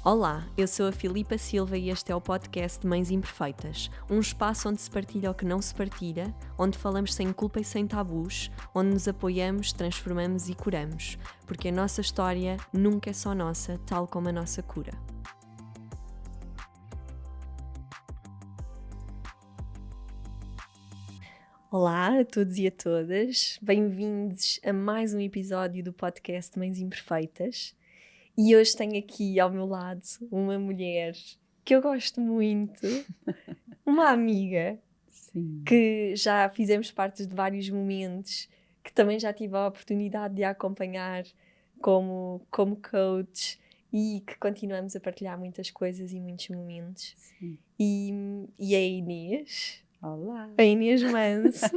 Olá, eu sou a Filipa Silva e este é o podcast de Mães Imperfeitas, um espaço onde se partilha o que não se partilha, onde falamos sem culpa e sem tabus, onde nos apoiamos, transformamos e curamos, porque a nossa história nunca é só nossa, tal como a nossa cura. Olá a todos e a todas, bem-vindos a mais um episódio do podcast Mães Imperfeitas. E hoje tenho aqui ao meu lado uma mulher que eu gosto muito, uma amiga. Sim. Que já fizemos parte de vários momentos, que também já tive a oportunidade de a acompanhar como coach e que continuamos a partilhar muitas coisas e muitos momentos. Sim. E é a Inês. Olá. A Inês Manso.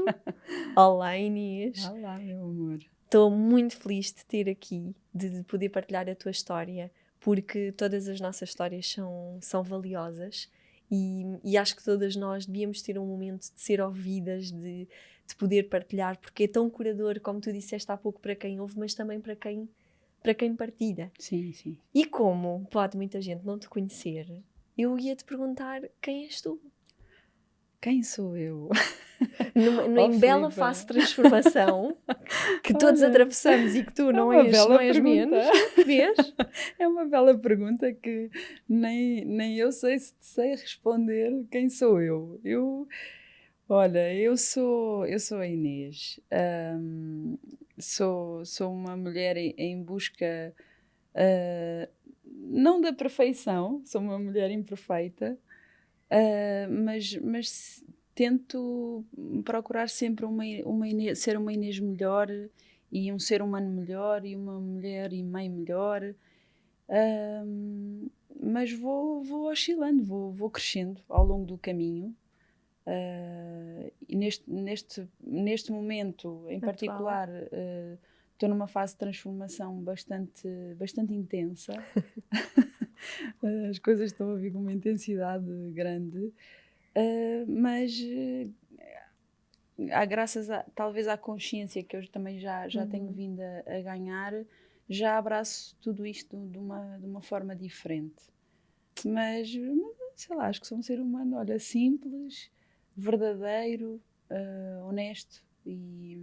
Olá, Inês. Olá, meu amor. Estou muito feliz de ter aqui, de poder partilhar a tua história, porque todas as nossas histórias são valiosas e acho que todas nós devíamos ter um momento de ser ouvidas, de poder partilhar, porque é tão curador, como tu disseste há pouco, para quem ouve, mas também para quem partilha. Sim, sim. E como pode muita gente não te conhecer, eu ia-te perguntar quem és tu? Quem sou eu? Em bela fase de transformação que todos atravessamos e que tu não és menos. Vês? É uma bela pergunta que nem eu sei se te sei responder quem sou eu. Olha, eu sou a Inês. Sou uma mulher em busca, não da perfeição, sou uma mulher imperfeita. Mas tento procurar sempre ser uma Inês melhor e um ser humano melhor e uma mulher e mãe melhor. Mas vou oscilando, vou crescendo ao longo do caminho. E neste momento em particular estou numa fase de transformação bastante intensa. As coisas estão a vir com uma intensidade grande, mas graças talvez à consciência que eu também já tenho vindo a ganhar, já abraço tudo isto de uma forma diferente. Mas sei lá, acho que sou um ser humano, olha, simples, verdadeiro, honesto e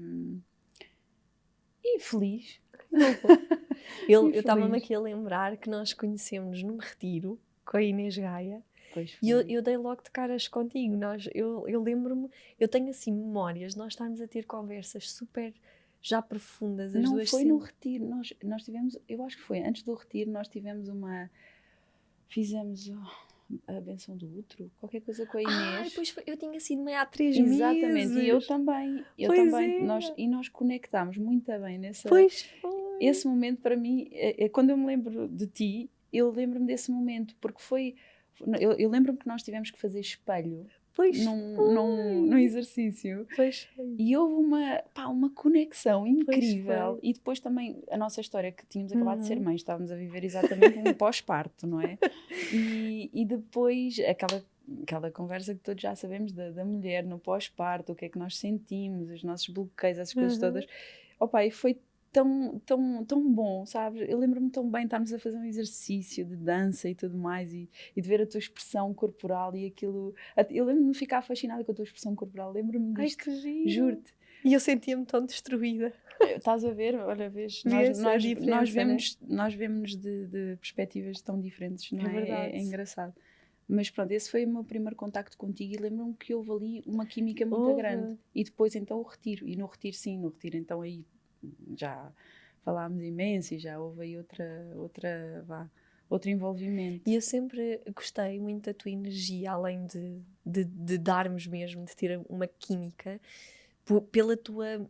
feliz. Eu estava-me aqui a lembrar que nós conhecemos num retiro com a Inês Gaia. E eu dei logo de caras contigo. Eu lembro-me, eu tenho assim memórias, nós estarmos a ter conversas super já profundas. Não foi no retiro, nós tivemos, eu acho que foi antes do retiro, nós tivemos fizemos a benção do útero, qualquer coisa com a Inês. Depois foi, eu tinha sido meio há 3 meses. Exatamente, e eu também. E nós conectámos muito bem esse momento. Para mim, quando eu me lembro de ti, eu lembro-me desse momento, porque eu lembro-me que nós tivemos que fazer espelho num exercício. E houve uma conexão incrível. E depois também a nossa história, que tínhamos acabado de ser mães, estávamos a viver exatamente um pós-parto, não é? E depois aquela conversa que todos já sabemos da mulher no pós-parto, o que é que nós sentimos, os nossos bloqueios, essas coisas todas. E foi tão bom, sabes? Eu lembro-me tão bem de estarmos a fazer um exercício de dança e tudo mais, e de ver a tua expressão corporal e aquilo. Eu lembro-me de ficar fascinada com a tua expressão corporal, lembro-me disto. Ai, que giro. Juro-te. E eu sentia-me tão destruída. Estás a ver? Olha, vês, nós vemos de perspectivas tão diferentes, não é? É engraçado. Mas pronto, esse foi o meu primeiro contacto contigo e lembro-me que houve ali uma química muito grande. E depois então o retiro. E no retiro então aí já falámos imenso e já houve aí outro envolvimento. E eu sempre gostei muito da tua energia, além de darmos mesmo, de ter uma química, pela tua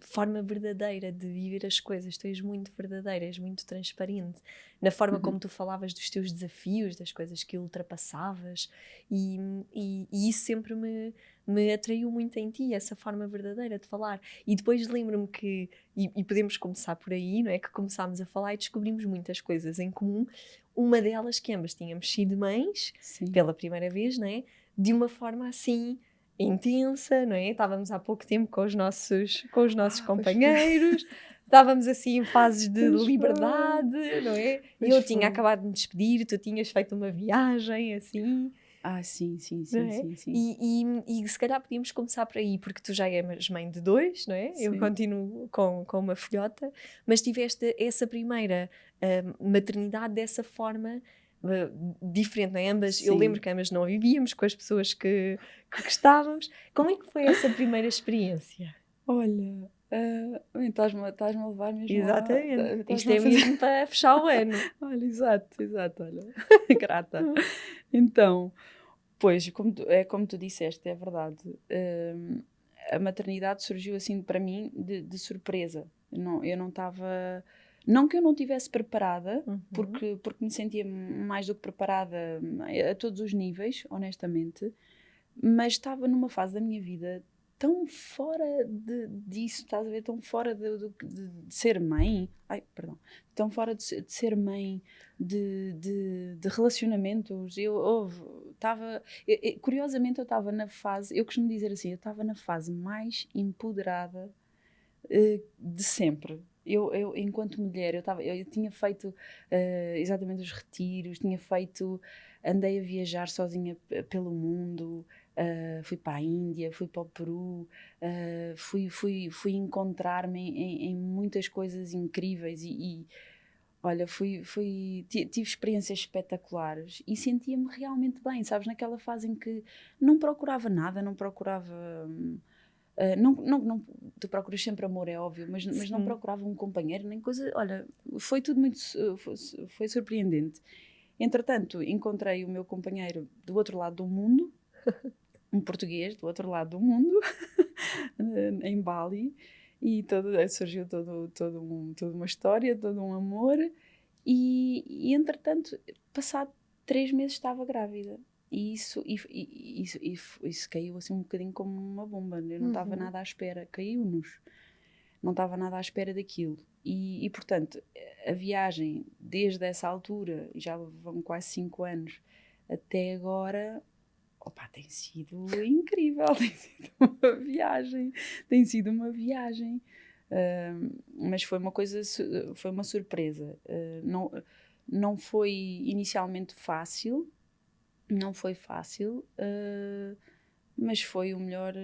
forma verdadeira de viver as coisas. Tu és muito verdadeira, és muito transparente na forma como tu falavas dos teus desafios, das coisas que ultrapassavas, e isso sempre me atraiu muito em ti, essa forma verdadeira de falar. E depois lembro-me que, e podemos começar por aí, não é? Que começámos a falar e descobrimos muitas coisas em comum. Uma delas que ambas tínhamos sido mães, pela primeira vez, não é? De uma forma assim intensa, não é? Estávamos há pouco tempo com os nossos companheiros, estávamos assim em fases de liberdade, não é? E eu tinha acabado de me despedir, tu tinhas feito uma viagem, assim. Sim. E se calhar podíamos começar por aí, porque tu já és mãe de 2, não é? Sim. Eu continuo com uma filhota, mas tiveste essa primeira maternidade dessa forma diferente, não é? Ambas, eu lembro que ambas não vivíamos com as pessoas que gostávamos. Como é que foi essa primeira experiência? Olha, estás-me a levar mesmo. Exatamente. Isto é mesmo para fechar o ano. Olha, exato, olha. Grata. Então, pois, como tu disseste, é verdade. A maternidade surgiu assim para mim de surpresa. Eu não estava. Não que eu não estivesse preparada, porque me sentia mais do que preparada a todos os níveis, honestamente, mas estava numa fase da minha vida tão fora disso, estás a ver? Tão fora de ser mãe. Tão fora de ser mãe, de relacionamentos. Curiosamente, eu estava na fase, eu costumo dizer assim, eu estava na fase mais empoderada de sempre. Eu, enquanto mulher, eu tinha feito exatamente os retiros, andei a viajar sozinha pelo mundo, fui para a Índia, fui para o Peru, fui encontrar-me em muitas coisas incríveis olha, tive experiências espetaculares e sentia-me realmente bem, sabes, naquela fase em que não procurava nada, não procurava... não, tu procuras sempre amor, é óbvio, mas não procurava um companheiro, nem coisa... Olha, foi tudo muito... Foi surpreendente. Entretanto, encontrei o meu companheiro do outro lado do mundo, um português do outro lado do mundo, em Bali, e surgiu toda uma história, todo um amor, e entretanto, passado 3 meses estava grávida. E isso caiu assim um bocadinho como uma bomba. Eu não estava nada à espera, caiu-nos. Não estava nada à espera daquilo. E portanto, a viagem desde essa altura, já vão quase 5 anos, até agora, tem sido incrível, tem sido uma viagem. Mas foi uma surpresa. Não foi inicialmente fácil, mas foi o melhor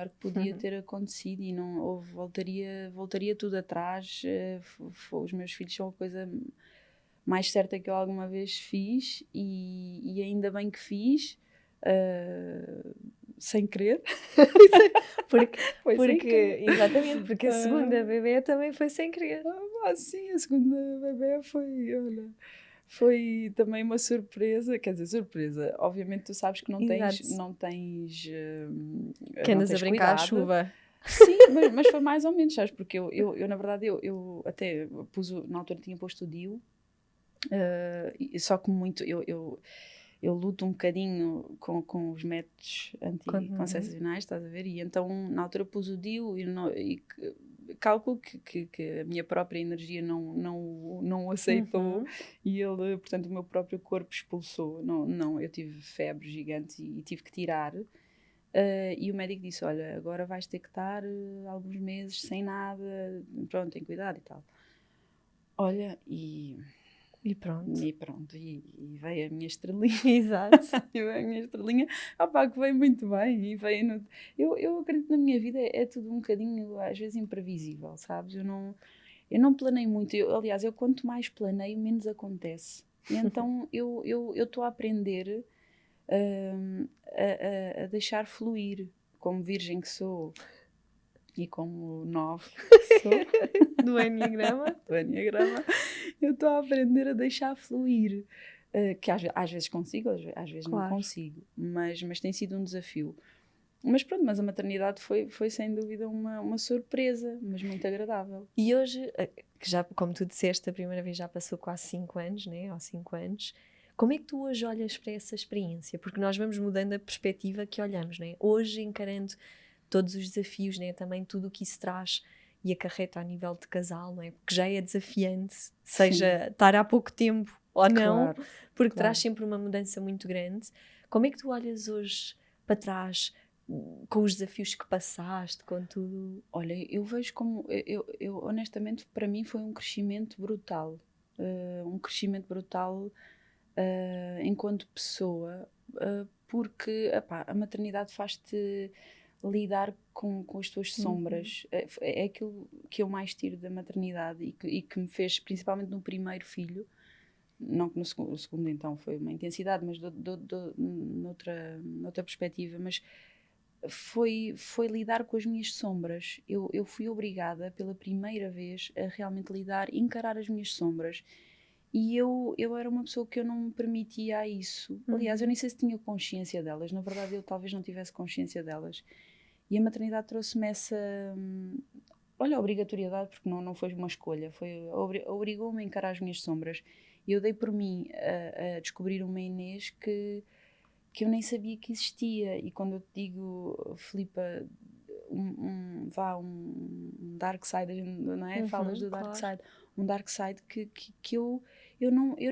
que podia ter acontecido e não voltaria tudo atrás. Os meus filhos são a coisa mais certa que eu alguma vez fiz e ainda bem que fiz, sem querer. Exatamente, porque a segunda bebê também foi sem querer. Sim, a segunda bebê foi também uma surpresa, quer dizer, surpresa. Obviamente tu sabes que não tens que andas a brincar à chuva. Sim, mas foi mais ou menos, sabes? Porque eu na verdade, eu até na altura tinha posto o DIU, só que muito, eu luto um bocadinho com os métodos anticoncepcionais, estás a ver? E então, na altura pus o DIU e calculo que a minha própria energia não o aceitou e ele, portanto, o meu próprio corpo expulsou. Não, eu tive febre gigante e tive que tirar. E o médico disse, olha, agora vais ter que estar alguns meses sem nada, pronto, tem cuidado e tal. Olha, E pronto, e veio a minha estrelinha. Exato. E veio a minha estrelinha, que veio muito bem. E veio eu acredito na minha vida, é tudo um bocadinho, às vezes, imprevisível, sabes? Eu não planeio muito. Aliás, quanto mais planeio, menos acontece. E então eu estou a aprender a deixar fluir, como virgem que sou. E como 9 que sou do Enneagrama, eu estou a aprender a deixar fluir. Que às vezes consigo, às vezes não consigo. Mas tem sido um desafio. Mas pronto, mas a maternidade foi sem dúvida uma surpresa, mas muito agradável. E hoje, que já, como tu disseste, a primeira vez já passou quase 5 anos, né? Ou 5 anos. Como é que tu hoje olhas para essa experiência? Porque nós vamos mudando a perspectiva que olhamos, né? Hoje, encarando todos os desafios, né? Também tudo o que isso traz e acarreta a nível de casal, não é? Porque já é desafiante, seja estar há pouco tempo ou não, porque traz sempre uma mudança muito grande. Como é que tu olhas hoje para trás com os desafios que passaste, com tudo? Olha, eu vejo como, eu honestamente, para mim foi um crescimento brutal. Enquanto pessoa, porque epá, a maternidade faz-te lidar com as tuas sombras. É aquilo que eu mais tiro da maternidade e que me fez, principalmente no primeiro filho, não que no segundo, o segundo então foi uma intensidade, mas noutra perspectiva, mas foi lidar com as minhas sombras. Eu fui obrigada pela primeira vez a realmente encarar as minhas sombras. E eu era uma pessoa que eu não me permitia a isso. Aliás, eu nem sei se tinha consciência delas. Na verdade, eu talvez não tivesse consciência delas. E a maternidade trouxe-me essa, olha, obrigatoriedade, porque não foi uma escolha. Obrigou-me a encarar as minhas sombras. E eu dei por mim a descobrir uma Inês que eu nem sabia que existia. E quando eu te digo, Filipa, um dark side, não é? Falas do dark side. Um dark side que eu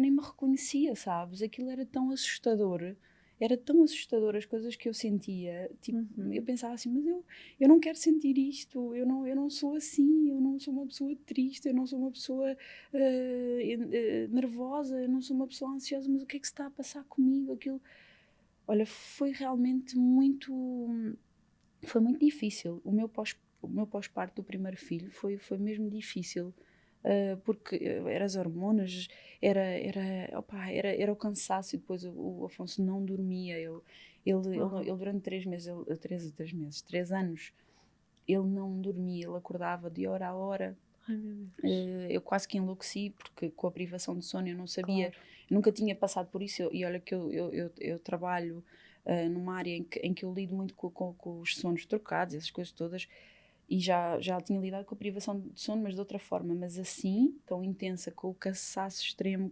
nem me reconhecia, sabes? Aquilo era tão assustador. Era tão assustador as coisas que eu sentia. Tipo, eu pensava assim, mas eu não quero sentir isto. Eu não sou assim. Eu não sou uma pessoa triste. Eu não sou uma pessoa nervosa. Eu não sou uma pessoa ansiosa. Mas o que é que se está a passar comigo? Aquilo... Olha, foi realmente muito difícil. O meu pós-parto do primeiro filho foi mesmo difícil, porque eram as hormonas, era o cansaço, e depois o Afonso não dormia. Ele durante 3 meses, 3 anos, ele não dormia, ele acordava de hora a hora. Ai, meu Deus. Eu quase que enlouqueci, porque com a privação de sono eu não sabia, nunca tinha passado por isso. E olha que eu trabalho numa área em que eu lido muito com os sonos trocados, essas coisas todas, e já tinha lidado com a privação de sono, mas de outra forma. Mas assim, tão intensa, com o cansaço extremo,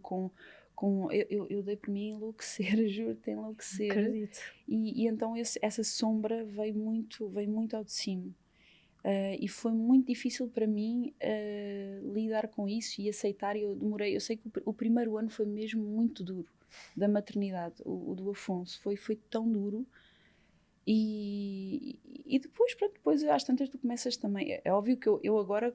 eu dei por mim a enlouquecer, juro-te, a enlouquecer. Acredito. E então essa sombra veio muito ao de cima. E foi muito difícil para mim lidar com isso e aceitar. Eu sei que o primeiro ano foi mesmo muito duro, da maternidade, o do Afonso, foi tão duro. E depois, pronto, depois às tantas tu começas também, é óbvio que eu agora,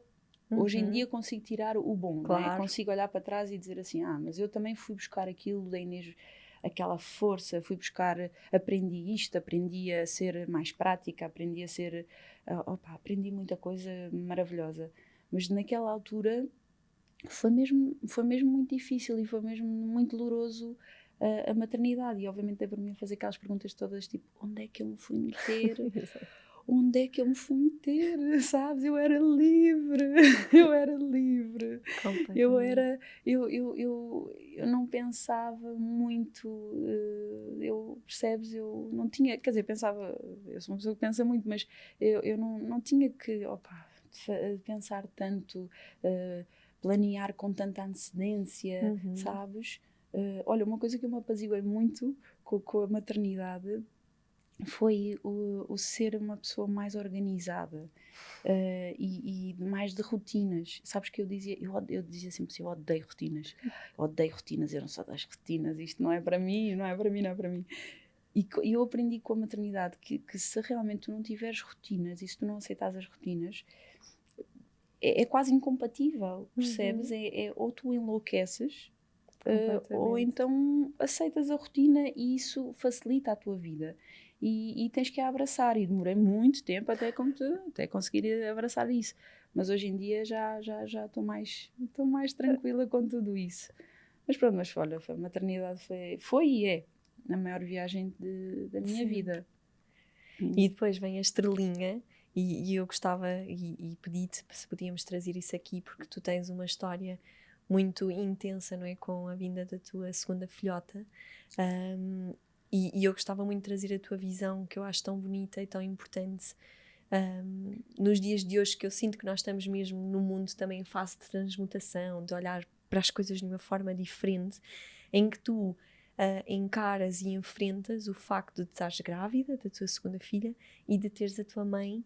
hoje em dia, consigo tirar o bom, não é? Consigo olhar para trás e dizer assim, mas eu também fui buscar aquilo da Inês, aquela força, aprendi isto, aprendi a ser mais prática, aprendi muita coisa maravilhosa. Mas naquela altura foi mesmo muito difícil e foi mesmo muito doloroso a maternidade. E obviamente deu para mim a fazer aquelas perguntas todas, tipo, onde é que eu me fui meter? Onde é que eu me fui meter? Sabes? Eu era livre. Eu era livre. Eu não pensava muito. Percebes? Eu não tinha. Quer dizer, pensava. Eu sou uma pessoa que pensa muito, mas eu não tinha que pensar tanto, planear com tanta antecedência, sabes? Olha, uma coisa que eu me apaziguei muito com a maternidade foi o ser uma pessoa mais organizada e mais de rotinas. Sabes que eu dizia sempre assim, eu odeio rotinas, eu não sou das rotinas, isto não é para mim, não é para mim, não é para mim. E eu aprendi com a maternidade que se realmente tu não tiveres rotinas e se tu não aceitas as rotinas, é quase incompatível, percebes? Ou tu enlouqueces, ou então aceitas a rotina e isso facilita a tua vida. E tens que a abraçar. E demorei muito tempo até conseguir abraçar isso. Mas hoje em dia já estou mais tranquila com tudo isso. Mas pronto, olha, a maternidade foi e é a maior viagem da minha vida. E depois vem a estrelinha. E eu gostava e pedi-te se podíamos trazer isso aqui, porque tu tens uma história muito intensa, não é? Com a vinda da tua segunda filhota. E eu gostava muito de trazer a tua visão, que eu acho tão bonita e tão importante nos dias de hoje, que eu sinto que nós estamos mesmo no mundo também em fase de transmutação, de olhar para as coisas de uma forma diferente, em que tu encaras e enfrentas o facto de estares grávida da tua segunda filha e de teres a tua mãe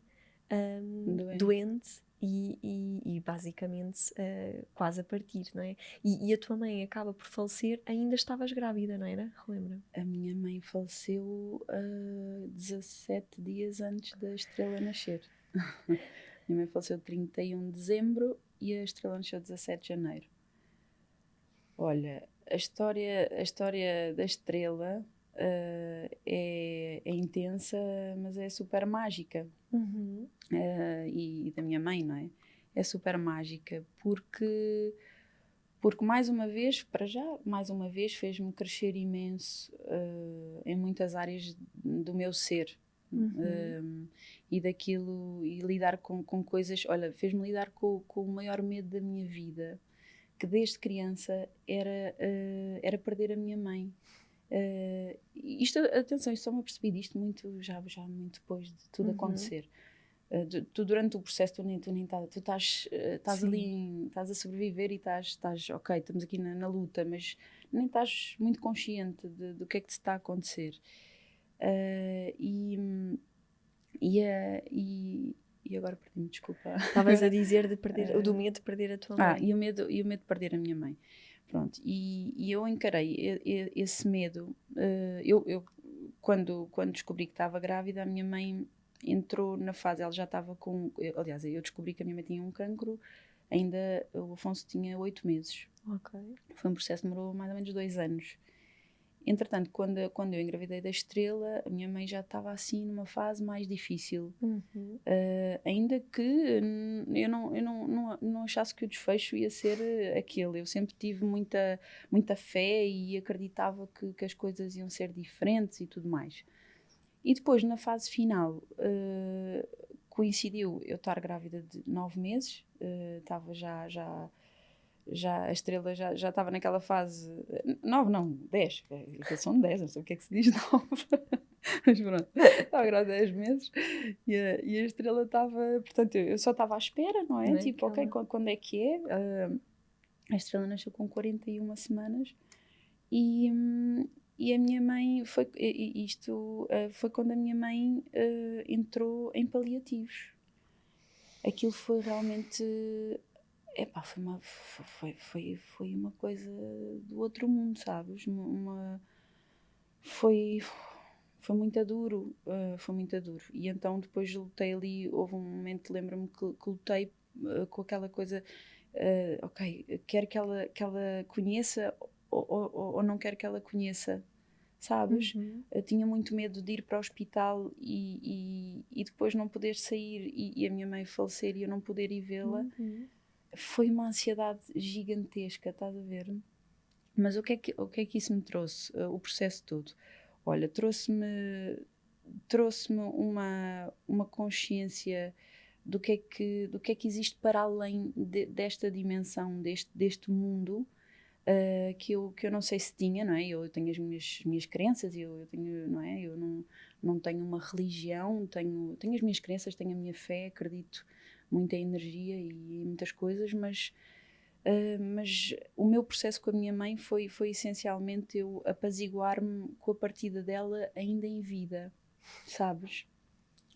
doente e basicamente quase a partir, não é? E a tua mãe acaba por falecer, ainda estavas grávida, não era? Relembra-me. A minha mãe faleceu 17 dias antes da Estrela nascer. Minha mãe faleceu 31 de dezembro e a Estrela nasceu 17 de janeiro. Olha, a história da Estrela é intensa, mas é super mágica. E da minha mãe, não é? É super mágica porque mais uma vez, mais uma vez fez-me crescer imenso em muitas áreas do meu ser. E daquilo, e lidar com coisas, olha, fez-me lidar com o maior medo da minha vida, que desde criança era perder a minha mãe. Atenção, isto só me apercebi disto muito, já muito depois de tudo acontecer. Tu durante o processo tu estás ali, estás a sobreviver e estás ok, estamos aqui na luta, mas nem estás muito consciente do que é que te está a acontecer. E agora perdi-me, desculpa. Estavas a dizer do medo de perder a tua mãe. E o medo de perder a minha mãe. Pronto, e eu encarei esse medo. Eu quando descobri que estava grávida, a minha mãe entrou na fase, ela já estava com... Aliás, eu descobri que a minha mãe tinha um cancro, ainda o Afonso tinha 8 meses. Ok. Foi um processo que demorou mais ou menos 2 anos. Entretanto, quando eu engravidei da Estrela, a minha mãe já estava assim numa fase mais difícil. Ainda que eu não achasse que o desfecho ia ser aquele. Eu sempre tive muita fé e acreditava que as coisas iam ser diferentes e tudo mais. E depois, na fase final, coincidiu eu estar grávida de 9 meses. Estava a Estrela já estava naquela fase... 9 não, 10. Que são 10, não sei o que é que se diz 9. Mas pronto, estava grávida 10 meses e a Estrela estava... Portanto, eu só estava à espera, não é? Tipo, ok, quando é que é? A Estrela nasceu com 41 semanas e a minha mãe... Foi quando a minha mãe entrou em paliativos. Aquilo foi realmente... Epá, foi uma coisa do outro mundo, sabes? Foi muito duro, foi muito duro. E então depois lutei ali, houve um momento, lembro-me que lutei com aquela coisa, ok, quero que ela conheça ou não quero que ela conheça, sabes? Eu tinha muito medo de ir para o hospital e depois não poder sair e a minha mãe falecer e eu não poder ir vê-la. Foi uma ansiedade gigantesca, estás a ver? Mas o que é que isso me trouxe? O processo todo. Olha, trouxe-me uma consciência do que é que existe para além desta dimensão, deste mundo, que eu não sei se tinha, não é? Eu tenho as minhas crenças, eu tenho, não é? Eu não tenho uma religião, tenho as minhas crenças, tenho a minha fé, acredito muita energia e muitas coisas, mas o meu processo com a minha mãe foi essencialmente eu apaziguar-me com a partida dela ainda em vida, sabes?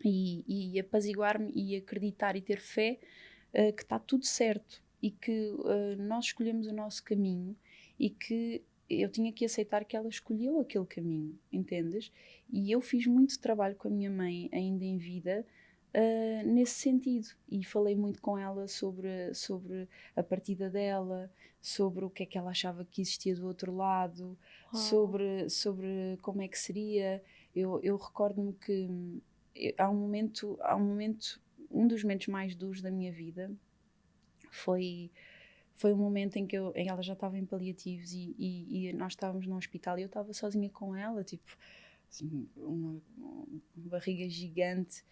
E apaziguar-me e acreditar e ter fé que está tudo certo e que nós escolhemos o nosso caminho e que eu tinha que aceitar que ela escolheu aquele caminho, entendes? E eu fiz muito trabalho com a minha mãe ainda em vida nesse sentido e falei muito com ela sobre a partida dela, sobre o que é que ela achava que existia do outro lado, sobre como é que seria. Eu recordo-me que há um momento, um dos momentos mais duros da minha vida foi um momento em que ela já estava em paliativos e nós estávamos num hospital e eu estava sozinha com ela, tipo, assim, uma barriga gigante.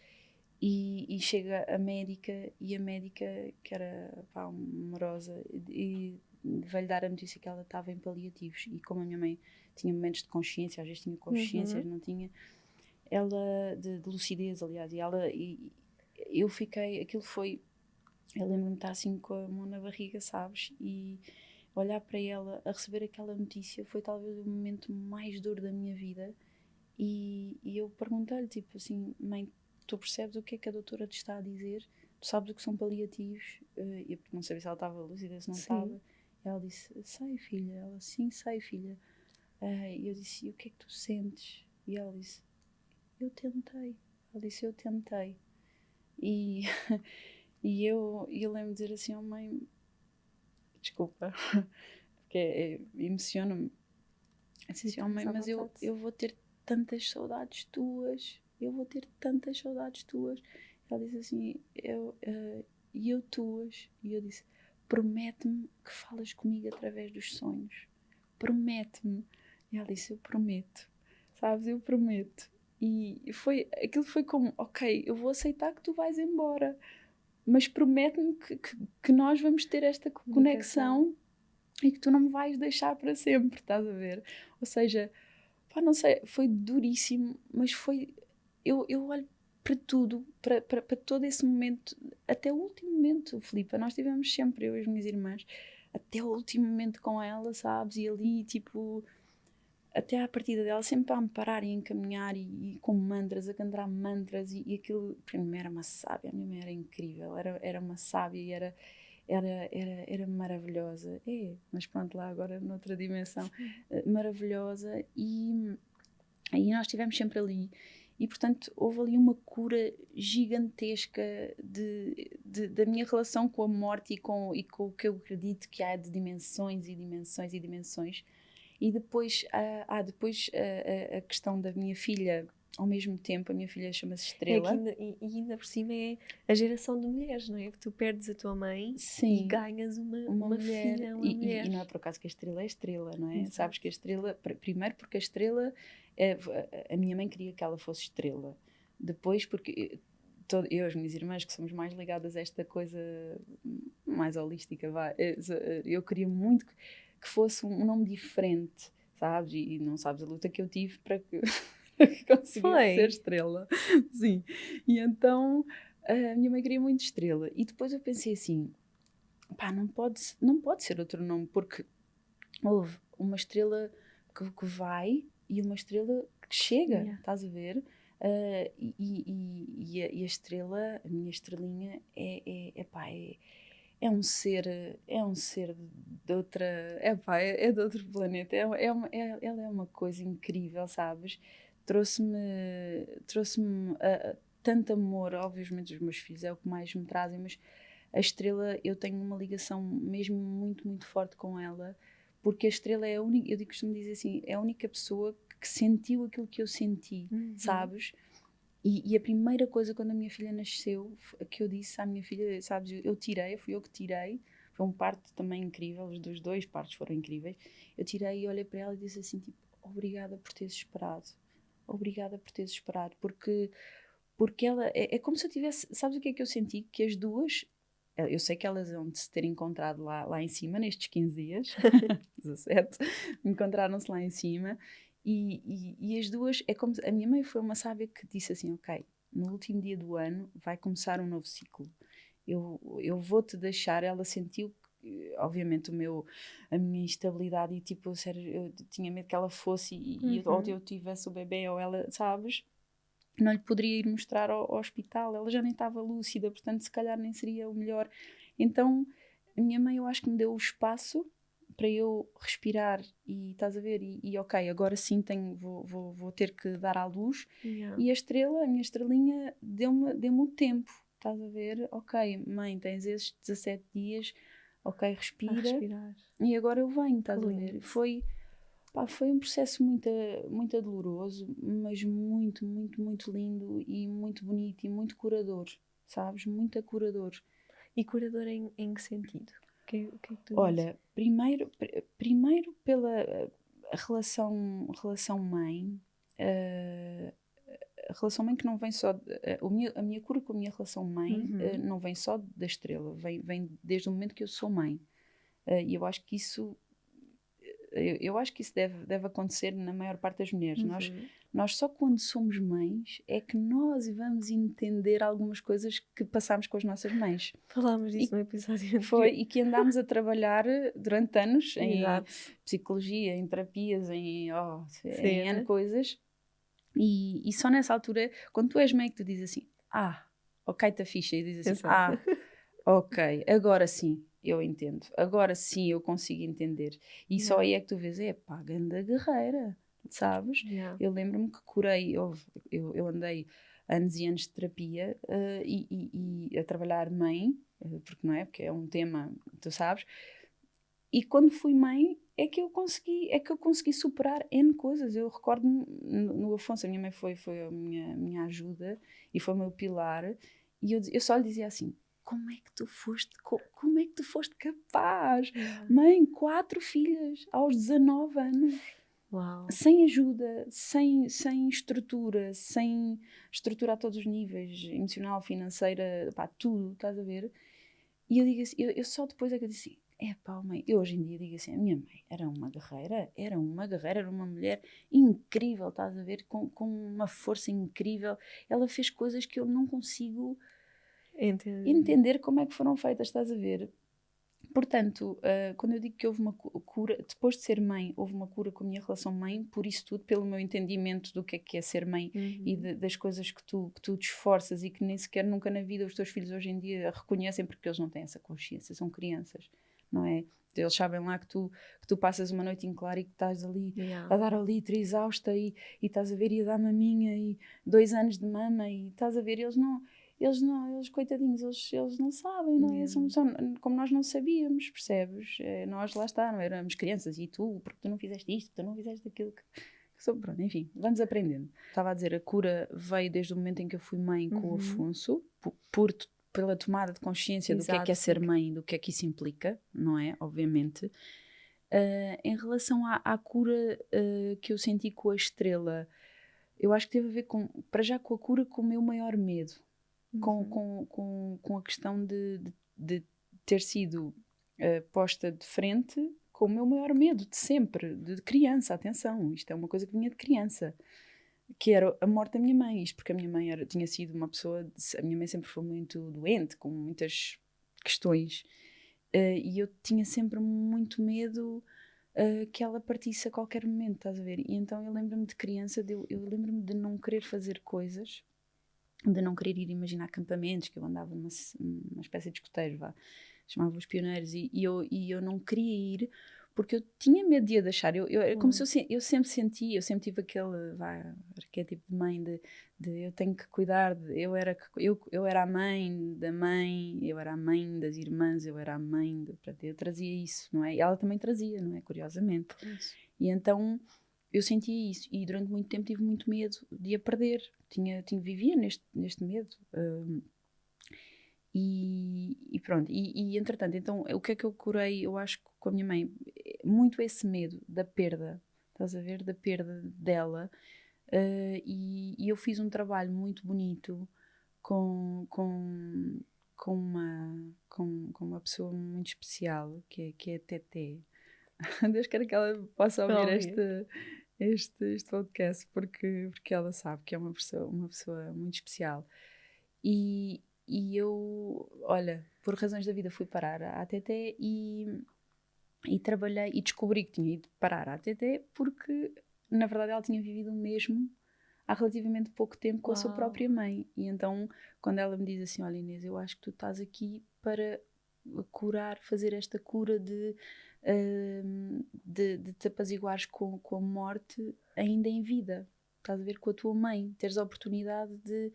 E chega a médica, e a médica, que era amorosa, e veio-lhe dar a notícia que ela estava em paliativos. E como a minha mãe tinha momentos de consciência, às vezes tinha consciência, não tinha, ela, de lucidez, aliás, eu fiquei, aquilo foi, eu lembro-me de estar assim com a mão na barriga, sabes? E olhar para ela, a receber aquela notícia, foi talvez o momento mais duro da minha vida. E eu perguntei-lhe, tipo assim, mãe, tu percebes o que é que a doutora te está a dizer? tu sabes o que são paliativos? E eu não sabia se ela estava lúcida, se não estava. Ela disse, sei filha. Ela, sim, sei filha. E eu disse, e o que é que tu sentes? E ela disse, eu tentei. Ela disse, eu tentei. E, e eu lembro de dizer assim, oh mãe, desculpa, porque emociona-me. Eu disse assim, oh mãe, mas eu vou ter tantas saudades tuas. Eu vou ter tantas saudades tuas. Ela disse assim, e eu tuas. E eu disse, promete-me que falas comigo através dos sonhos. Promete-me. E ela disse, eu prometo. Sabes, eu prometo. E aquilo foi como, ok, eu vou aceitar que tu vais embora, mas promete-me que nós vamos ter esta conexão e que tu não me vais deixar para sempre, estás a ver? Ou seja, pá, não sei, foi duríssimo, mas foi... Eu olho para tudo, para todo esse momento, até o último momento, Filipa, nós tivemos sempre, eu e as minhas irmãs, até o último momento com ela, sabes? E ali, tipo... até à partida dela, sempre a me parar e encaminhar e com mantras, a cantar mantras e aquilo, porque a minha mãe era uma sábia, a minha mãe era incrível, era uma sábia e era maravilhosa, mas pronto, lá agora noutra dimensão, maravilhosa e nós estivemos sempre ali e portanto houve ali uma cura gigantesca da minha relação com a morte e com o que eu acredito que há de dimensões e dimensões e dimensões. E depois há a questão da minha filha, ao mesmo tempo, a minha filha chama-se Estrela. E ainda por cima é a geração de mulheres, não é? Que tu perdes a tua mãe e ganhas uma filha, uma mulher. E não é por acaso que a Estrela é Estrela, não é? Exato. Sabes que a Estrela, primeiro porque a Estrela, a minha mãe queria que ela fosse Estrela. Depois porque eu e as minhas irmãs, que somos mais ligadas a esta coisa mais holística, eu queria muito que fosse um nome diferente, sabes? E não sabes a luta que eu tive para que conseguisse ser Estrela. Sim. E então a minha mãe queria muito Estrela. E depois eu pensei assim, pá, não pode ser outro nome, porque houve uma estrela que vai e uma estrela que chega, estás a ver? E a estrela, a minha estrelinha, é um ser de outra, é de outro planeta, ela é uma coisa incrível, sabes? Trouxe-me tanto amor, obviamente os meus filhos é o que mais me trazem, mas a estrela, eu tenho uma ligação mesmo muito, muito forte com ela, porque a estrela é a única, eu costumo dizer assim, é a única pessoa que sentiu aquilo que eu senti, sabes? E a primeira coisa quando a minha filha nasceu, que eu disse à minha filha, sabes, fui eu que tirei, foi um parto também incrível, os dois partos foram incríveis, eu tirei e olhei para ela e disse assim, tipo, obrigada por teres esperado, porque ela, é como se eu tivesse, sabes o que é que eu senti? Que as duas, eu sei que elas vão se ter encontrado lá em cima, nestes 15 dias, 17, encontraram-se lá em cima, e as duas, é como a minha mãe foi uma sábia que disse assim, ok, no último dia do ano vai começar um novo ciclo, eu vou-te deixar. Ela sentiu, obviamente, a minha instabilidade e tipo, sério, eu tinha medo que ela fosse ou eu tivesse o bebê ou ela, sabes, não lhe poderia ir mostrar ao hospital, ela já nem estava lúcida, portanto se calhar nem seria o melhor. Então a minha mãe, eu acho que me deu o espaço para eu respirar e estás a ver, e ok, agora sim vou ter que dar à luz. E a minha estrelinha deu-me o tempo, estás a ver, ok mãe, tens esses 17 dias, ok, respira, e agora eu venho, estás a ver. Foi um processo muito, muito doloroso, mas muito, muito, muito lindo e muito bonito e muito curador, sabes? Muito curador. E curador em que sentido? O que é que tu Olha, primeiro pela relação mãe, a relação mãe que não vem só... a minha cura com a minha relação mãe não vem só da estrela, vem desde o momento que eu sou mãe. E eu acho que isso... Eu acho que isso deve acontecer na maior parte das mulheres. Nós só quando somos mães é que nós vamos entender algumas coisas que passámos com as nossas mães. Falámos disso no episódio anterior. Foi, e que andámos a trabalhar durante anos em psicologia, em terapias, em N coisas. E só nessa altura, quando tu és mãe, que tu dizes assim, cai-te a ficha e diz assim, ok, agora sim eu entendo, agora sim eu consigo entender. E só aí é que tu vês, ganda guerreira, sabes? Eu lembro-me que curei, eu andei anos e anos de terapia e a trabalhar mãe, porque não é? Porque é um tema, tu sabes, e quando fui mãe é que eu consegui superar N coisas. Eu recordo-me no Afonso, a minha mãe foi a minha ajuda e foi o meu pilar, e eu só lhe dizia assim, como é que tu foste capaz? Mãe, 4 filhas aos 19 anos. Uau. Sem ajuda, sem estrutura, sem estrutura a todos os níveis, emocional, financeira, tudo, estás a ver? E eu digo assim, eu só depois é que eu disse assim, mãe, eu hoje em dia digo assim, a minha mãe era uma guerreira, era uma mulher incrível, estás a ver, com uma força incrível. Ela fez coisas que eu não consigo entender como é que foram feitas, estás a ver? Portanto, quando eu digo que houve uma cura, depois de ser mãe, houve uma cura com a minha relação mãe, por isso tudo, pelo meu entendimento do que é ser mãe e das coisas que tu te esforças e que nem sequer nunca na vida os teus filhos hoje em dia reconhecem, porque eles não têm essa consciência, são crianças, não é? Eles sabem lá que tu passas uma noite em claro e que estás ali a dar ao litro, exausta e estás a ver e a dar maminha e 2 anos de mama e estás a ver, eles coitadinhos, eles não sabem, não é? São, como nós não sabíamos, percebes? Nós lá está, não éramos crianças e tu, porque tu não fizeste isto, tu não fizeste aquilo pronto, enfim, vamos aprendendo. Estava a dizer, a cura veio desde o momento em que eu fui mãe com o Afonso, pela tomada de consciência do que é ser mãe, do que é que isso implica, não é? Obviamente. Em relação à cura que eu senti com a estrela, eu acho que teve a ver para já com a cura com o meu maior medo. Com a questão de ter sido posta de frente com o meu maior medo de sempre, de criança, atenção, isto é uma coisa que vinha de criança, que era a morte da minha mãe, isto porque a minha mãe tinha sido uma pessoa, a minha mãe sempre foi muito doente, com muitas questões, e eu tinha sempre muito medo que ela partisse a qualquer momento, estás a ver? E então eu lembro-me de criança, eu lembro-me de não querer fazer coisas, de não querer ir imaginar acampamentos, que eu andava numa espécie de escoteiros, chamava os pioneiros, e eu não queria ir porque eu tinha medo de a deixar. Como se eu sempre senti, eu sempre tive aquele arquétipo de mãe, de eu tenho que cuidar, eu era a mãe da mãe, eu era a mãe das irmãs, eu era a mãe, eu trazia isso, não é? E ela também trazia, não é? Curiosamente. E então eu sentia isso e durante muito tempo tive muito medo de a perder. Vivia neste medo. E pronto. E entretanto, então, o que é que eu curei, eu acho, com a minha mãe? Muito esse medo da perda. Estás a ver? Da perda dela. E eu fiz um trabalho muito bonito com uma pessoa muito especial, que é a Teté. Deus queira que ela possa ouvir este podcast, porque ela sabe que é uma pessoa muito especial. E eu, olha, por razões da vida fui parar à TT e trabalhei e descobri que tinha ido parar à TT porque, na verdade, ela tinha vivido o mesmo há relativamente pouco tempo com a sua própria mãe. E então, quando ela me diz assim, olha Inês, eu acho que tu estás aqui para fazer esta cura de te apaziguares com a morte ainda em vida. Estás a ver, com a tua mãe, teres a oportunidade de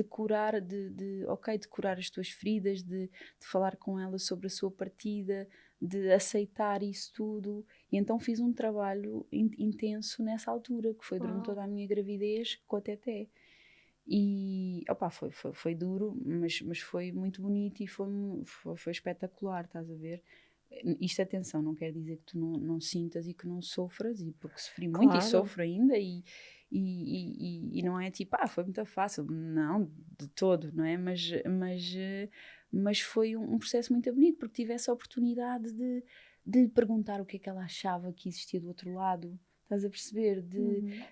curar, de curar as tuas feridas, de falar com ela sobre a sua partida, de aceitar isso tudo. E então fiz um trabalho intenso nessa altura, que foi durante toda a minha gravidez com a Teté. E foi duro, mas foi muito bonito e foi espetacular, estás a ver? Isto, atenção, não quer dizer que tu não sintas e que não sofras, e porque sofri muito e sofro ainda, e não é tipo, foi muito fácil, não, de todo, não é? Mas foi um processo muito bonito, porque tive essa oportunidade de lhe perguntar o que é que ela achava que existia do outro lado, estás a perceber? De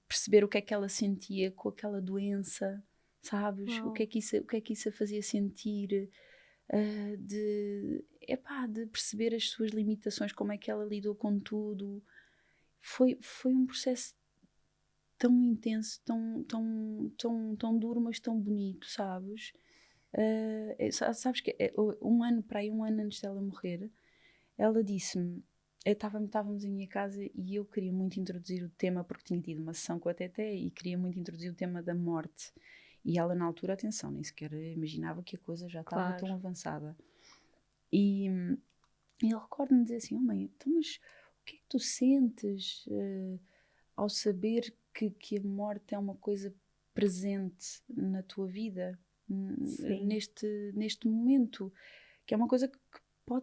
perceber o que é que ela sentia com aquela doença, sabes? O que é que isso a fazia sentir, de perceber as suas limitações, como é que ela lidou com tudo. Foi um processo tão intenso, tão duro, mas tão bonito, sabes? Sabes que um ano antes dela morrer, ela disse-me, estávamos em minha casa e eu queria muito introduzir o tema, porque tinha tido uma sessão com a Teté e queria muito introduzir o tema da morte. E ela, na altura, atenção, nem sequer imaginava que a coisa já estava tão avançada. E eu recordo-me dizer assim, mãe, então, mas o que é que tu sentes ao saber que a morte é uma coisa presente na tua vida, neste momento, que é uma coisa que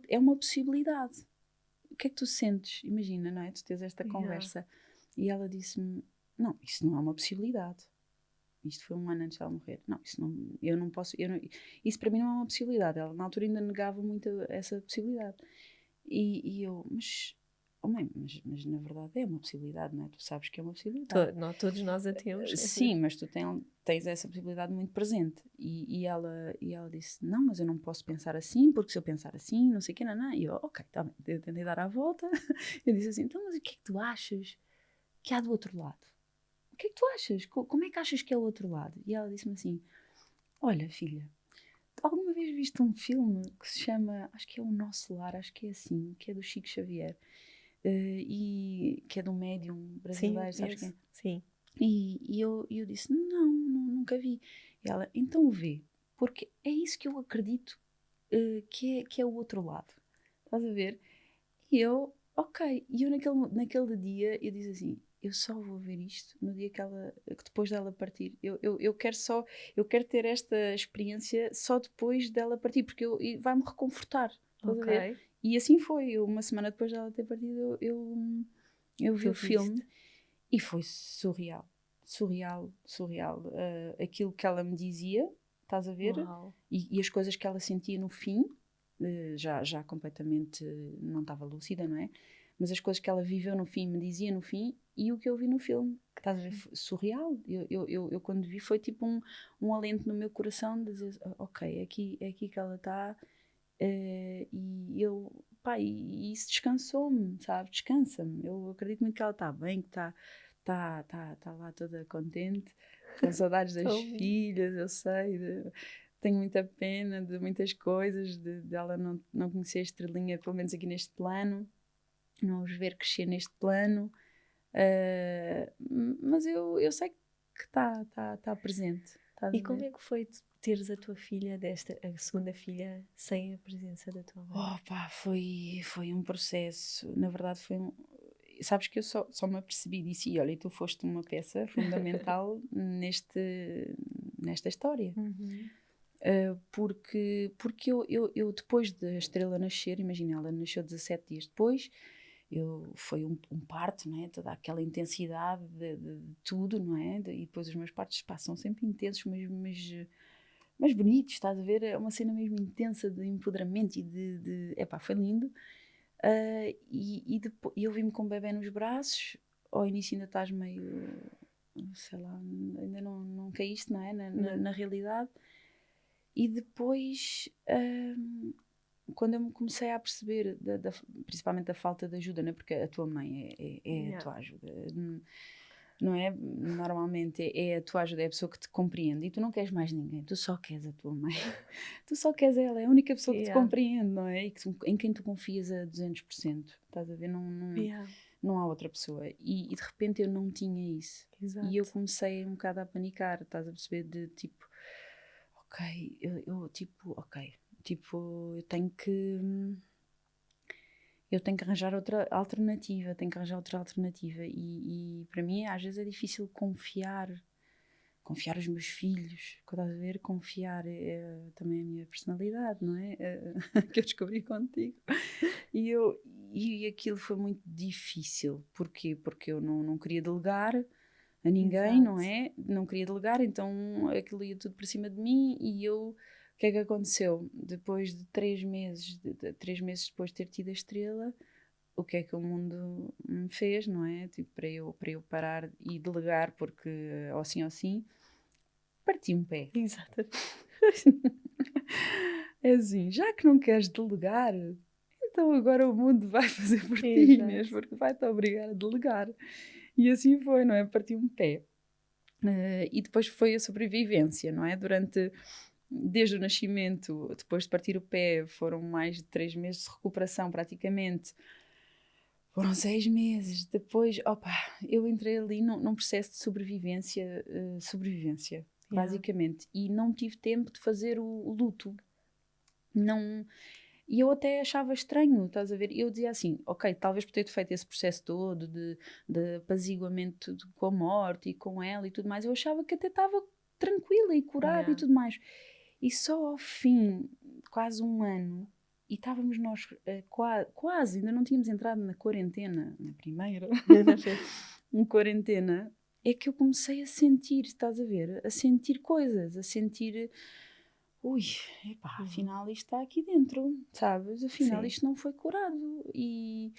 é uma possibilidade. O que é que tu sentes? Imagina, não é? Tu tens esta conversa. E ela disse-me, não, isso não é uma possibilidade. Isto foi um ano antes dela morrer. Não, eu não posso... isso para mim não é uma possibilidade. Ela na altura ainda negava muito essa possibilidade. E eu, mas na verdade é uma possibilidade, não é? Tu sabes que é uma possibilidade. Todos nós a temos. Sim, mas tu tens essa possibilidade muito presente. E ela disse, não, mas eu não posso pensar assim, porque se eu pensar assim, não sei o que, não. E eu, ok, tá bem. Eu tentei dar a volta. Eu disse assim, então, mas o que é que tu achas que há do outro lado? O que é que tu achas? Como é que achas que é o outro lado? E ela disse-me assim, olha, filha, alguma vez viste um filme que se chama, acho que é O Nosso Lar, acho que é assim, que é do Chico Xavier, e que é de um médium brasileiro, sabes quem? Sim. E eu disse, nunca vi. E ela, então vê, porque é isso que eu acredito que é o outro lado. Estás a ver? E eu, ok. E eu naquele dia, eu disse assim, eu só vou ver isto no dia que depois dela partir. Eu quero ter esta experiência só depois dela partir, porque vai-me reconfortar. Estás a ver? E assim foi. Uma semana depois dela ter partido, eu vi o filme e foi surreal. Surreal. Aquilo que ela me dizia, estás a ver? E as coisas que ela sentia no fim, já completamente não estava lúcida, não é? Mas as coisas que ela viveu no fim, me dizia no fim, e o que eu vi no filme, estás a ver? Surreal. Eu quando vi foi tipo um alento no meu coração de dizer, ok, é aqui que ela está. E eu, e isso descansou-me, sabe? Descansa-me. Eu acredito muito que ela está bem, que está lá toda contente, com saudades das filhas, eu sei. Tenho muita pena de muitas coisas, de ela não conhecer a estrelinha, pelo menos aqui neste plano, não os ver crescer neste plano. Mas eu sei que está presente. E como é que foi teres a tua filha, a segunda filha, sem a presença da tua mãe? Foi um processo. Na verdade, sabes que eu só me apercebi disso. E olha, tu foste uma peça fundamental nesta história. Porque eu depois da Estrela nascer, imagina, ela nasceu 17 dias depois, foi um parto, não é? Toda aquela intensidade de tudo, não é? E depois os meus partos passam sempre intensos, mas bonitos, estás a ver? É uma cena mesmo intensa de empoderamento e foi lindo. E depois eu vi-me com o bebê nos braços. Ao início ainda estás meio, sei lá, ainda não caíste, não é? Na realidade. E depois, quando eu me comecei a perceber, principalmente da falta de ajuda, não é? Porque a tua mãe é a tua ajuda, não é? Normalmente é a tua ajuda, é a pessoa que te compreende e tu não queres mais ninguém, tu só queres a tua mãe. Tu só queres ela, é a única pessoa que te compreende, não é? E em quem tu confias a 200%, estás a ver? Não há outra pessoa. E de repente eu não tinha isso. Exato. E eu comecei um bocado a panicar, estás a perceber? De tipo, ok, eu tenho que arranjar outra alternativa, e para mim às vezes é difícil confiar os meus filhos, estás a ver? Confiar também a minha personalidade, não é? Que eu descobri contigo. E aquilo foi muito difícil. Porquê? Porque eu não queria delegar a ninguém, Exato. não é? Não queria delegar, então aquilo ia tudo para cima de mim e eu... O que é que aconteceu? Depois de 3 meses, 3 meses depois de ter tido a Estrela, o que é que o mundo me fez, não é? Tipo, para eu parar e delegar, porque ou assim, parti um pé. Exatamente. É assim, já que não queres delegar, então agora o mundo vai fazer por ti, Inês, porque vai-te obrigar a delegar. E assim foi, não é? Parti um pé. E depois foi a sobrevivência, não é? Desde o nascimento, depois de partir o pé, foram mais de 3 meses de recuperação praticamente. Foram 6 meses. Depois, eu entrei ali num processo de sobrevivência, basicamente. E não tive tempo de fazer o luto. Não... E eu até achava estranho, estás a ver? Eu dizia assim, ok, talvez por ter feito esse processo todo de apaziguamento com a morte e com ela e tudo mais, eu achava que até estava tranquila e curada e tudo mais. E só ao fim, quase um ano, e estávamos nós quase, ainda não tínhamos entrado na quarentena, na primeira, em quarentena, é que eu comecei a sentir, estás a ver? A sentir coisas, a sentir... Ui, afinal isto está aqui dentro, sabes? Afinal isto não foi curado. E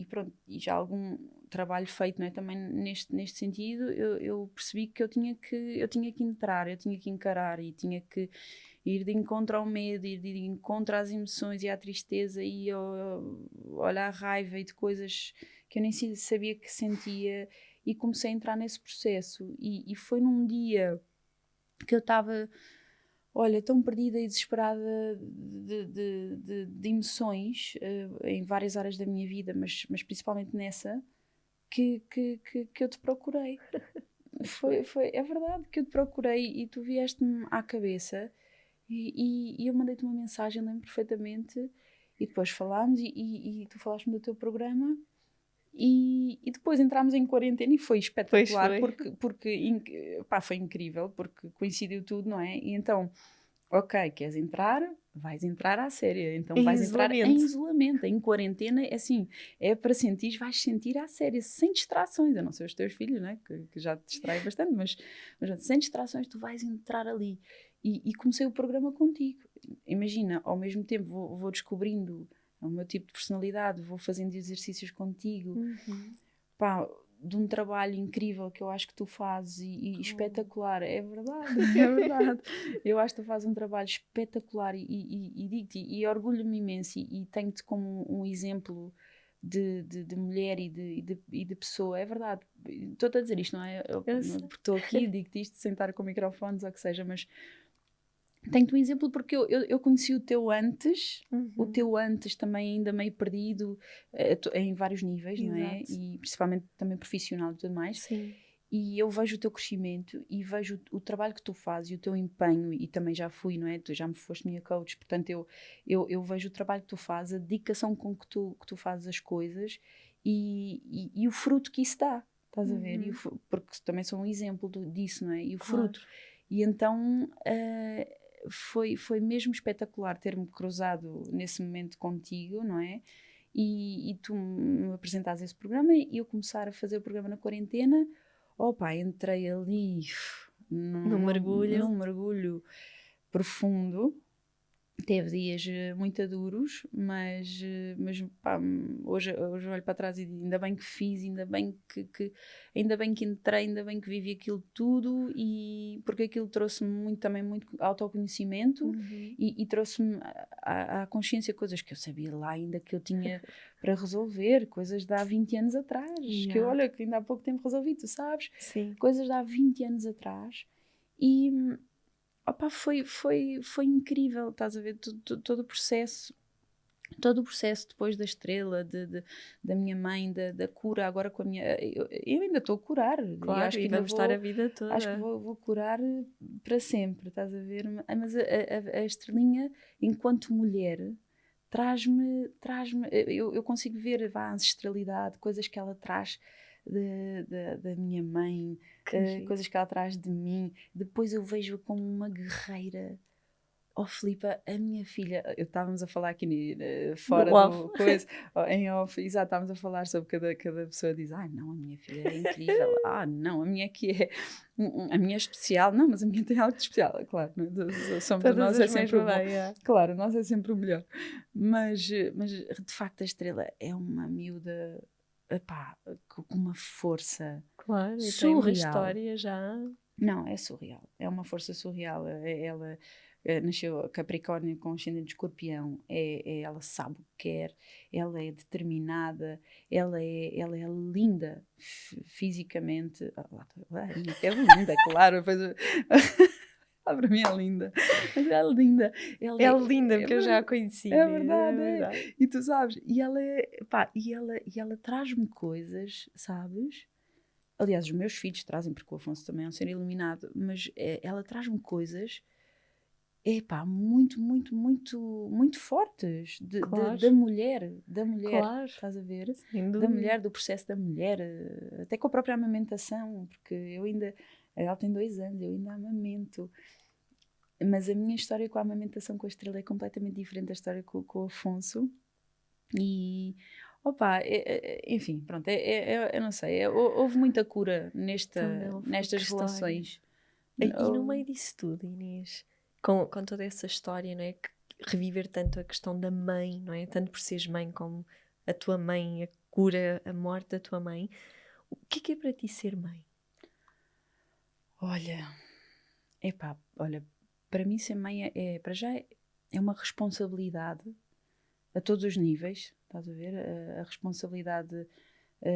pronto, e já algum trabalho feito, não é? Também neste sentido, eu percebi que eu tinha que entrar, eu tinha que encarar e tinha que ir de encontro ao medo, ir de encontro às emoções e à tristeza e olhar a raiva e de coisas que eu nem sabia que sentia, e comecei a entrar nesse processo. E foi num dia que eu estava, olha, tão perdida e desesperada de emoções em várias áreas da minha vida, mas principalmente nessa, que eu te procurei. É verdade que eu te procurei e tu vieste-me à cabeça e eu mandei-te uma mensagem, lembro perfeitamente, e depois falámos e tu falaste-me do teu programa. E depois entrámos em quarentena e foi espetacular, porque foi incrível, porque coincidiu tudo, não é? E então, ok, queres entrar? Vais entrar à séria, então vais entrar em isolamento, em quarentena, é assim, é para sentir, vais sentir à séria, sem distrações, a não ser os teus filhos, né? que já te distraem bastante, mas sem distrações tu vais entrar ali. E comecei o programa contigo, imagina, ao mesmo tempo vou descobrindo o meu tipo de personalidade, vou fazendo exercícios contigo, de um trabalho incrível que eu acho que tu fazes e espetacular, é verdade, é verdade. Eu acho que tu fazes um trabalho espetacular e digo-te, e orgulho-me imenso e tenho-te como um exemplo de mulher e de pessoa, é verdade. Estou-te a dizer isto, não é? Porque estou aqui, digo-te isto, sentar com microfones ou o que seja, mas tenho-te um exemplo porque eu conheci o teu antes, o teu antes também ainda meio perdido em vários níveis, não é? E principalmente também profissional e tudo mais. Sim. E eu vejo o teu crescimento e vejo o trabalho que tu fazes e o teu empenho, e também já fui, não é? Tu já me foste minha coach, portanto eu vejo o trabalho que tu fazes, a dedicação com que tu fazes as coisas e o fruto que isso dá, estás a ver? Porque também sou um exemplo disso, não é? E o fruto. E então... foi mesmo espetacular ter-me cruzado nesse momento contigo, não é? E tu me apresentaste esse programa e eu começar a fazer o programa na quarentena. Entrei ali num mergulho profundo. Teve dias muito duros, mas hoje olho para trás e digo, ainda bem que fiz, ainda bem que entrei, ainda bem que vivi aquilo tudo, e porque aquilo trouxe-me também muito autoconhecimento e trouxe-me à consciência coisas que eu sabia lá ainda que eu tinha para resolver, coisas de há 20 anos atrás, que olha, que ainda há pouco tempo resolvi, tu sabes? Sim. Coisas de há 20 anos atrás. E foi incrível, estás a ver, todo o processo depois da estrela, da minha mãe, da cura, agora com a minha... Eu ainda estou a curar. Claro, e acho que ainda vamos estar a vida toda. Acho que vou curar para sempre, estás a ver? Mas a estrelinha, enquanto mulher, traz-me eu consigo ver a ancestralidade, coisas que ela traz da minha mãe, coisas que ela traz de mim. Depois eu vejo-a como uma guerreira. Filipa, a minha filha, estávamos a falar aqui fora do coisa, em off, exato, estávamos a falar sobre cada pessoa diz, não, a minha filha é incrível, não, a minha aqui é, a minha é especial, não, mas a minha tem algo de especial, claro, somos o nosso é sempre o bom, claro, o nosso é sempre o melhor, mas de facto a estrela é uma miúda, com uma força surreal. Tem uma história já. Não, é surreal, é uma força surreal, ela nasceu Capricórnio com ascendente de Escorpião, ela sabe o que quer, ela é determinada, ela é linda fisicamente. É linda, claro. Para mim é linda, mas é linda. Ela é linda, porque eu já a conheci. É verdade, é verdade. E tu sabes, e ela traz-me coisas, sabes? Aliás, os meus filhos trazem, porque o Afonso também é um ser iluminado, mas ela traz-me coisas, muito, muito, muito, muito fortes Claro. da mulher, Claro. estás a ver? Sem dúvida. Da mulher, do processo da mulher, até com a própria amamentação, porque ela tem 2 anos, eu ainda amamento. Mas a minha história com a amamentação com a Estrela é completamente diferente da história com o Afonso. E, enfim, pronto, eu não sei. Houve muita cura nestas gestações. E no meio disso tudo, Inês, com toda essa história, não é? Que reviver tanto a questão da mãe, não é? Tanto por seres mãe como a tua mãe, a cura, a morte da tua mãe. O que é para ti ser mãe? Olha, para mim ser mãe para já é uma responsabilidade a todos os níveis, estás a ver? A responsabilidade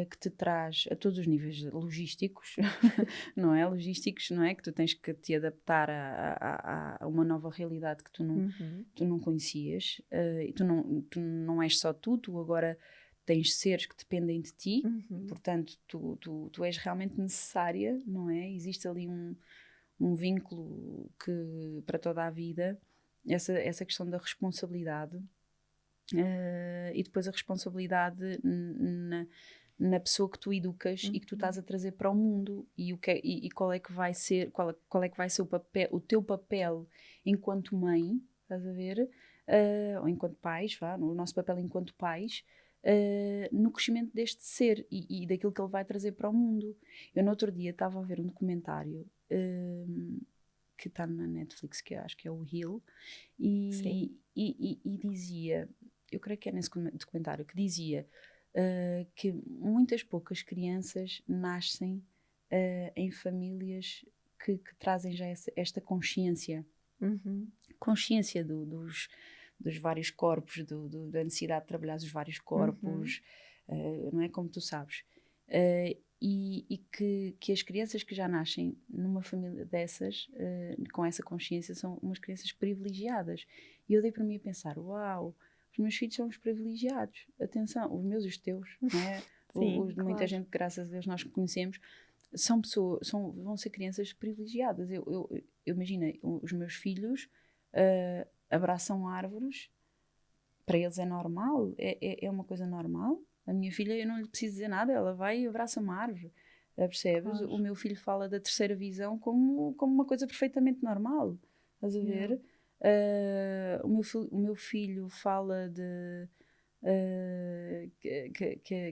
que te traz a todos os níveis logísticos, não é? Logísticos, não é? Que tu tens que te adaptar a uma nova realidade que tu não conhecias. E tu não és só tu agora tens seres que dependem de ti, portanto tu és realmente necessária, não é? Existe ali um vínculo que para toda a vida, essa questão da responsabilidade. E depois a responsabilidade na pessoa que tu educas e que tu estás a trazer para o mundo e qual é que vai ser qual é que vai ser o teu papel enquanto mãe, estás a ver, ou enquanto pais, o nosso papel enquanto pais, no crescimento deste ser e daquilo que ele vai trazer para o mundo. Eu no outro dia estava a ver um documentário que está na Netflix, que eu acho que é o Heal, e dizia, eu creio que é nesse documentário, que dizia que muitas poucas crianças nascem em famílias que trazem já esta consciência. Consciência dos vários corpos, da necessidade de trabalhar os vários corpos, não é? Como tu sabes. E que as crianças que já nascem numa família dessas, com essa consciência, são umas crianças privilegiadas. E eu dei para mim a pensar, uau, os meus filhos são os privilegiados. Atenção, os meus e os teus, não é? Sim, os de muita gente, graças a Deus, nós conhecemos, vão ser crianças privilegiadas. Eu imagino, os meus filhos abraçam árvores, para eles é normal, é uma coisa normal. A minha filha, eu não lhe preciso dizer nada, ela vai e abraça uma árvore, percebes? Claro. O meu filho fala da terceira visão como uma coisa perfeitamente normal, estás a ver? O meu filho fala de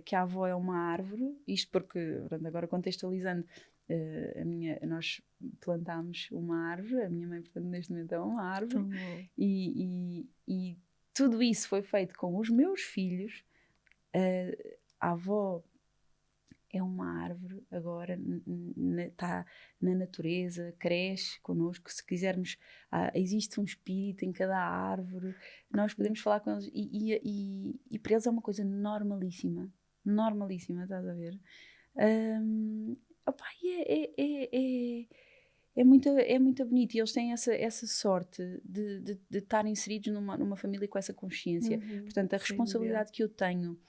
que a avó é uma árvore, isto porque, agora contextualizando, nós plantámos uma árvore, a minha mãe, portanto, neste momento é uma árvore, e tudo isso foi feito com os meus filhos. A avó é uma árvore, agora está na natureza, cresce connosco. Se quisermos, existe um espírito em cada árvore, nós podemos falar com eles, e para eles é uma coisa normalíssima, estás a ver? É muito bonito, e eles têm essa sorte de estar inseridos numa família com essa consciência. Portanto, a responsabilidade que eu tenho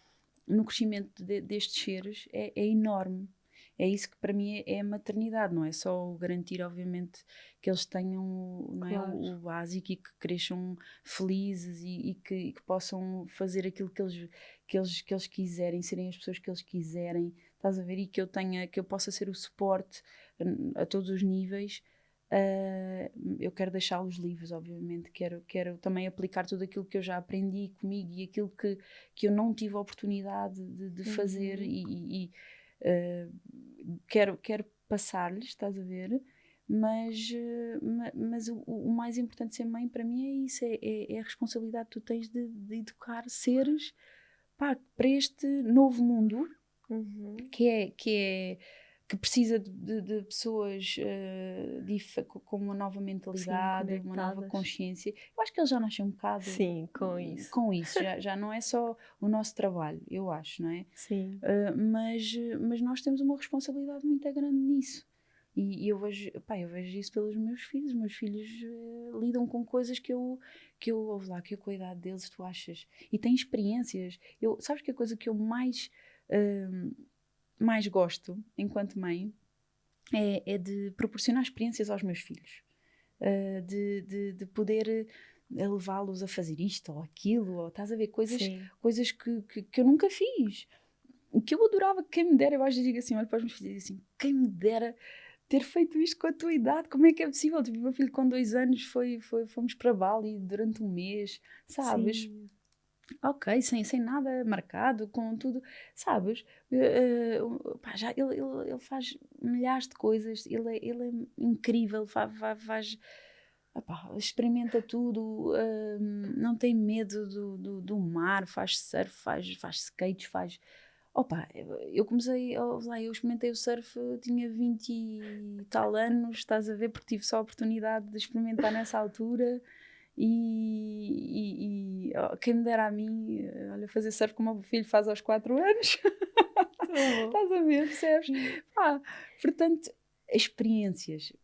no crescimento destes seres é enorme. É isso que para mim é a maternidade, não é só garantir, obviamente, que eles tenham, não é, o básico, e que cresçam felizes e que possam fazer aquilo que eles quiserem, serem as pessoas que eles quiserem, estás a ver? E que eu possa ser o suporte a todos os níveis. Eu quero deixá-los livres, obviamente, quero também aplicar tudo aquilo que eu já aprendi comigo e aquilo que eu não tive a oportunidade de fazer, e quero passar-lhes, estás a ver? Mas o mais importante de ser mãe para mim é isso, é a responsabilidade que tu tens de educar seres para este novo mundo, que é que precisa de pessoas com uma nova mentalidade, uma nova consciência. Eu acho que eles já nascem um bocado com isso. Já não é só o nosso trabalho, eu acho, não é? Sim. Mas nós temos uma responsabilidade muito grande nisso. E eu vejo isso pelos meus filhos. Os meus filhos lidam com coisas que eu ouvo lá, que eu com a idade deles, tu achas? E têm experiências. Sabes que a coisa que eu mais gosto, enquanto mãe, é de proporcionar experiências aos meus filhos. De poder levá-los a fazer isto ou aquilo, ou estás a ver, coisas que eu nunca fiz. Que eu adorava, quem me dera, eu às vezes digo assim, olho para os meus filhos e digo assim, quem me dera ter feito isto com a tua idade, como é que é possível? Tipo, o meu filho com 2 anos fomos para Bali durante um mês, sabes? Sim. Ok, sem nada marcado, com tudo, sabes? Ele faz milhares de coisas, ele é incrível, experimenta tudo, não tem medo do mar, faz surf, faz skates, eu comecei, eu experimentei o surf, tinha 20 e tal anos, estás a ver, porque tive só a oportunidade de experimentar nessa altura e quem me dera a mim, olha, fazer surf como o meu filho faz aos 4 anos. Estás a ver, percebes? Portanto,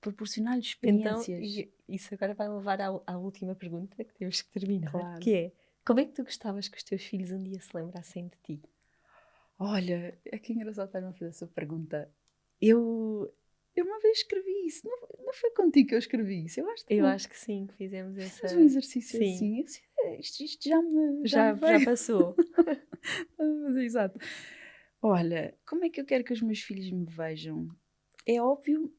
proporcionar-lhe experiências. Então, isso agora vai levar à última pergunta que temos que terminar, claro. Que é, como é que tu gostavas que os teus filhos um dia se lembrassem de ti? Olha, é que engraçado estar-me a fazer essa pergunta. Eu uma vez escrevi isso, não foi contigo que eu escrevi isso? Eu acho que sim, que fizemos essa... um exercício assim. Isto já me já passou. Exato. Olha, como é que eu quero que os meus filhos me vejam? É óbvio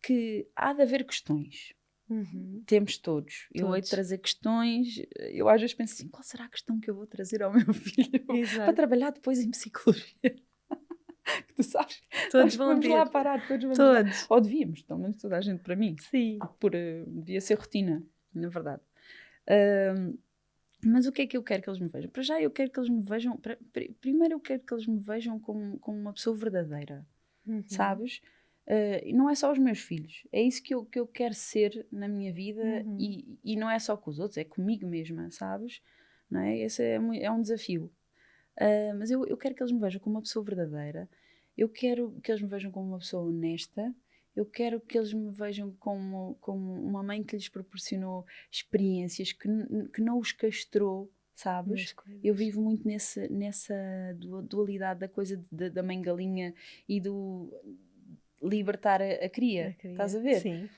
que há de haver questões. Uhum. Temos todos. Eu hei de trazer questões. Eu às vezes penso assim, qual será a questão que eu vou trazer ao meu filho para trabalhar depois em psicologia? Que tu sabes, todos vamos lá parar, todos. Lá. Ou devíamos, pelo menos toda a gente, para mim. Sim. Devia ser rotina, na verdade. Mas o que é que eu quero que eles me vejam? Para já eu quero que eles me vejam... Primeiro eu quero que eles me vejam como uma pessoa verdadeira. Sabes? Não é só os meus filhos. É isso que eu quero ser na minha vida e não é só com os outros, é comigo mesma, sabes? Não é? Esse é um desafio. Mas eu quero que eles me vejam como uma pessoa verdadeira. Eu quero que eles me vejam como uma pessoa honesta. Eu quero que eles me vejam como uma mãe que lhes proporcionou experiências, que não os castrou, sabes? Eu vivo muito nessa dualidade da coisa da mãe galinha e do libertar a cria. Estás a ver? Sim.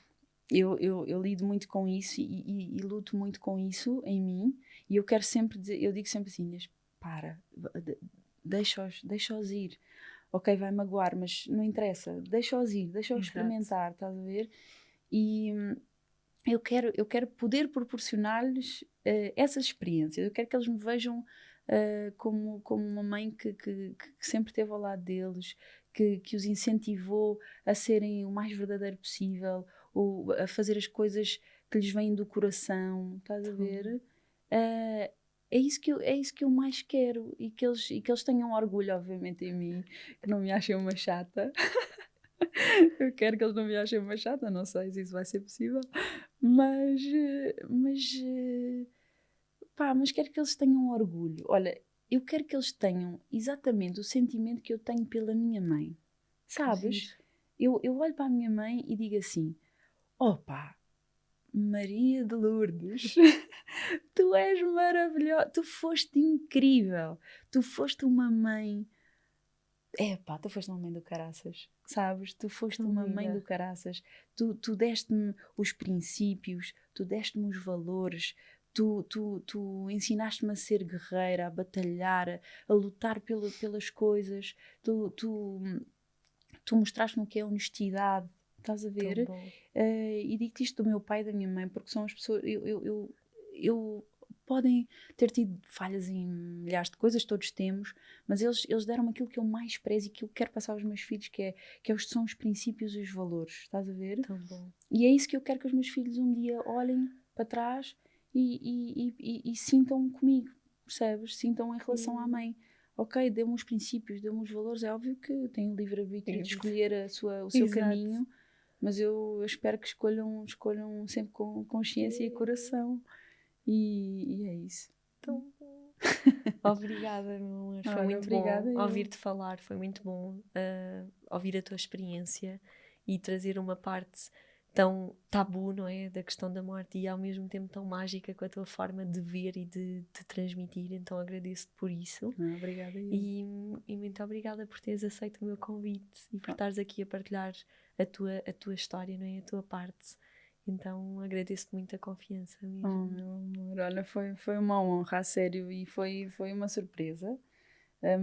Eu lido muito com isso e luto muito com isso em mim. E eu quero sempre dizer, eu digo sempre assim, para, deixa-os ir. Ok, vai magoar, mas não interessa, deixa-os ir, deixa-os experimentar, estás a ver? E eu quero poder proporcionar-lhes essas experiências. Eu quero que eles me vejam como uma mãe que sempre esteve ao lado deles, que os incentivou a serem o mais verdadeiro possível, ou a fazer as coisas que lhes vêm do coração, estás a ver? É isso que eu mais quero e que eles tenham orgulho, obviamente, em mim, que não me achem uma chata. Eu quero que eles não me achem uma chata, não sei se isso vai ser possível, mas quero que eles tenham orgulho. Olha, eu quero que eles tenham exatamente o sentimento que eu tenho pela minha mãe, sabes? Eu olho para a minha mãe e digo assim, opa, Maria de Lourdes, tu és maravilhosa, tu foste incrível, tu foste uma mãe, tu foste uma mãe do caraças, sabes? Tu foste uma mãe do caraças, tu deste-me os princípios, tu deste-me os valores, tu ensinaste-me a ser guerreira, a batalhar, a lutar pelas coisas, tu mostraste-me o que é honestidade. Estás a ver? E digo-te isto do meu pai e da minha mãe, porque são as pessoas. Eu podem ter tido falhas em milhares de coisas, todos temos, mas eles deram-me aquilo que eu mais prezo e que eu quero passar aos meus filhos, que são os princípios e os valores. Estás a ver? Tão bom. E é isso que eu quero que os meus filhos um dia olhem para trás e sintam comigo, percebes? Sintam em relação à mãe. ok, deu-me os princípios, deu-me os valores, é óbvio que tem o livre-arbítrio de escolher o seu caminho, mas eu espero que escolham sempre com consciência e coração, e é isso. Então, obrigada, meu amor. Foi muito bom ouvir-te falar, foi muito bom ouvir a tua experiência e trazer uma parte tão tabu, não é? Da questão da morte e ao mesmo tempo tão mágica com a tua forma de ver e de transmitir. Então agradeço-te por isso. Obrigada. E muito obrigada por teres aceito o meu convite e por estares aqui a partilhar a tua história, não é? A tua parte. Então agradeço-te muito a confiança mesmo. Meu amor, olha, foi uma honra, a sério, e foi uma surpresa,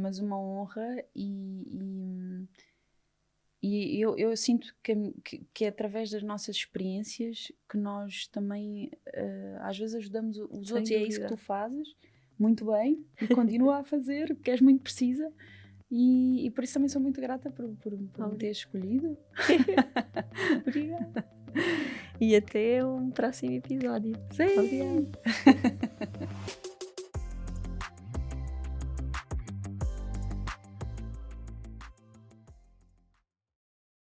mas uma honra, e eu sinto que é através das nossas experiências que nós também às vezes ajudamos os outros, e é isso que tu fazes muito bem e continua a fazer, porque és muito precisa, e por isso também sou muito grata por me ter escolhido. Obrigada. E até um próximo episódio. Sim. Obrigada.